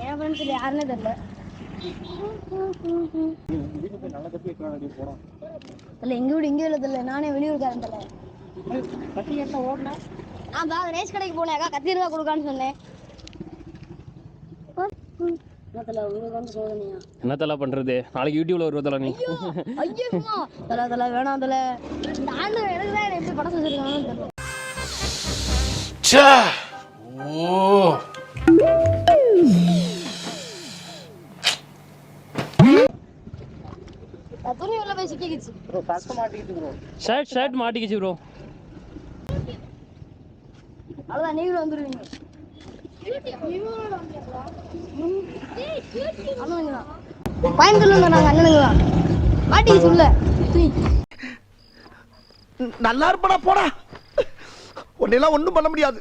என் friends யாருன்னே தெரியல. இல்லை எங்க வீடு இங்கே இல்லை, நானே வெளியூருக்காரன் தெரியல. கத்தி என்ன ஓடல. நான் தான் ரேஸ் கடைக்கு போனேன், அக்கா கத்தி இருந்தா கொடுக்கான்னு சொன்னேன். என்ன தலை பண்றது, நாளைக்கு யூடியூப்ல வருவ தலை நீ. ஐயோ தலை தலை வேணாம் தலை. இந்த ஆண்டு எனக்கு தான் எப்படி படம் செஞ்சிருக்காங்கன்னு தெரியல. துணி உள்ள போய் சிக்கிக்கிச்சு ப்ரோ. சட்டை மாட்டிக்கிச்சு ப்ரோ. ஷர்ட் மாட்டிக்கிச்சு ப்ரோ. அவ்வளோதான், நீங்களும் வந்துடுவீங்க. பயந்துள்ள நாங்கள் அண்ணனுங்களா மாட்டிக்கிச்சு உள்ள. நல்லா இருப்படா போடா, உன்னெல்லாம் ஒன்றும் பண்ண முடியாது.